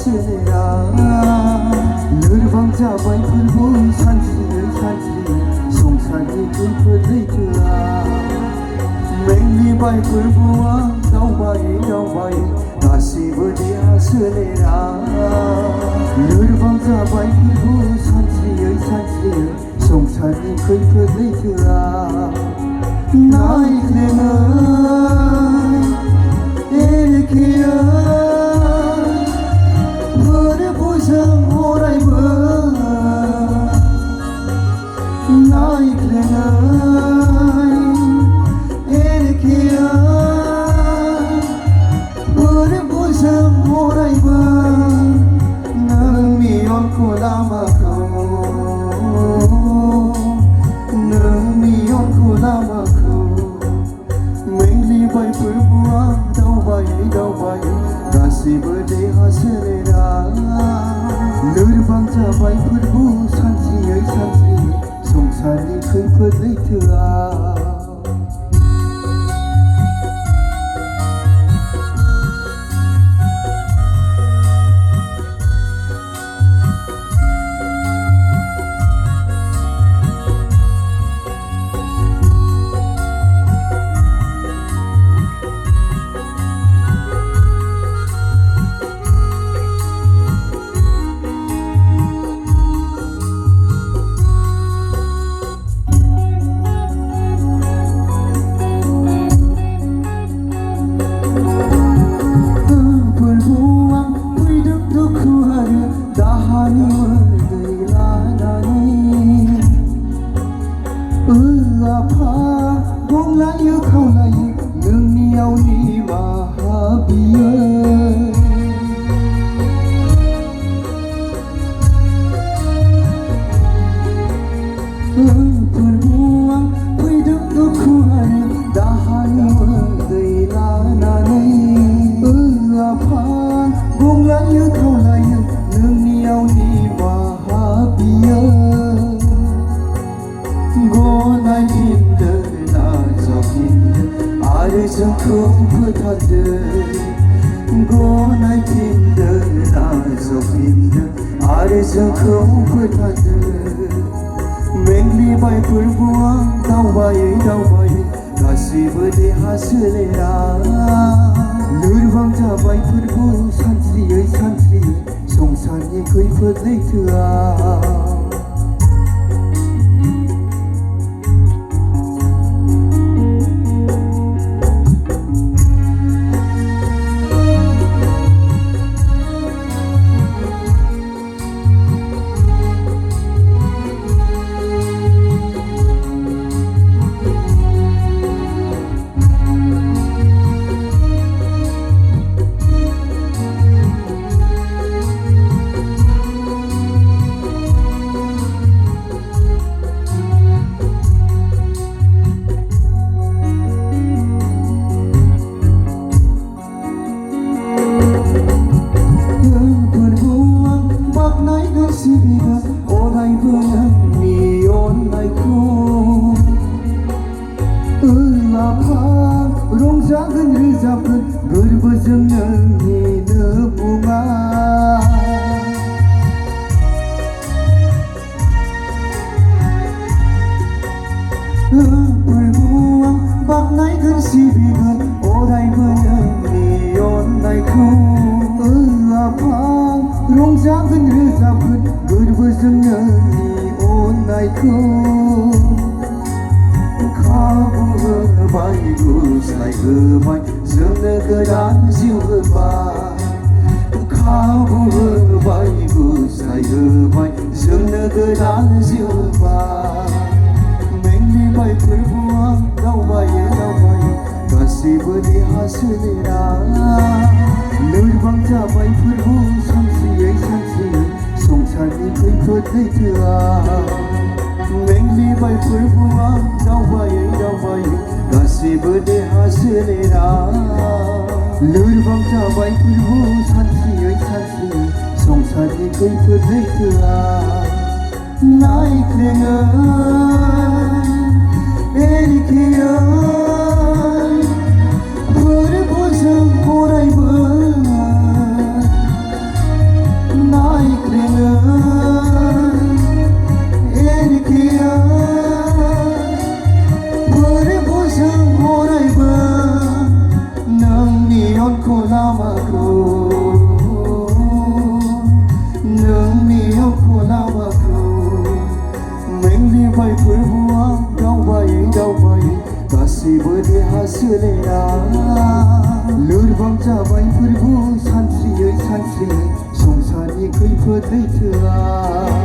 हासोरा लोरबां जाबाय फोरबो सानस्रियै सानस्रियै संसारनि खैफोद लैथोआ मेंग्लिबाय फोरबोआ दावबायै दावबायै गासिबो देहा सोलेरा लोरबां जाबाय फोरबो सानस्रियै सानस्रियै संसारनि खैफोद लैथोआ नायग्लेङो एखेया फोरबोजों अरायबो नायग्लेङो एखेया फोरबोजों अरायबो नोंनि अनखौ लामाखौ नोंनि अनखौ लामाखौ मेंग्लिबाय फोरबोआ दावबायै दावबायै गासिबो देहा सोलेरा लोरबां जाबाय फोरबो सानस्रियै सानस्रियै संसारनि खैफोद लैथोआ आफा गंलायो खावलायो नोंनियाव निमाहा बियो फोरबोआ फैदों दुखु आरो दाहानि मोदै लानानै आफा गंलायो खावलायो नोंनियाव निमाहा बियो गनायफिनदो नाजावफिनदो आरो जोंखौ फोथारदो गनायफिनदो नाजावफिनदो आरो जोंखौ फोथारदो मेंग्लिबाय फोरबोआ दावबायै दावबायै गासिबो देहा सोलेरा लोरबां जाबाय फोरबो सानस्रियै सानस्रियै संसारनि खैफोद लैथोआ अरायबो नोंनि अननायखौ आफा रंजागोन रोजाबगोन गोरबोजों नोंनिनो बुङा फोरबोआ बाख्नायगोन सिबिगोन अरायबो नोंनि अननायखौ आफा रंजागोन रोजाबगोन गोरबोजों नोंनि अननायखौ खाबु होबाय गुस्लाय होबाय जोंनो गोदान जिउ होबाय खाबु होबाय गुस्लाय होबाय जोंनो गोदान जिउ होबाय मेंग्लिबाय फोरबोआ दावबायै दावबायै गासिबो देहा सोलेरा लोरबां जाबाय फोरबो सानस्रियै सानस्रियै संसारनि खैफोद लैथोआ मेंग्लिबाय फोरबोआ दावबायै दावबायै गासिबो देहा सोलेरा लोरबां जाबाय फोरबो सानस्रियै सानस्रियै संसारनि खैफोद लैथोआ नायग्लेङो एखेया फोरबोजों अरायबो बेवहाय फोरबोआव दावबायै दावबायै गासैबो देहा सोलेरा लोरबां जाबाय फोरबो सानस्रियै सानस्रियै संसारनि खैफोद लैथोआ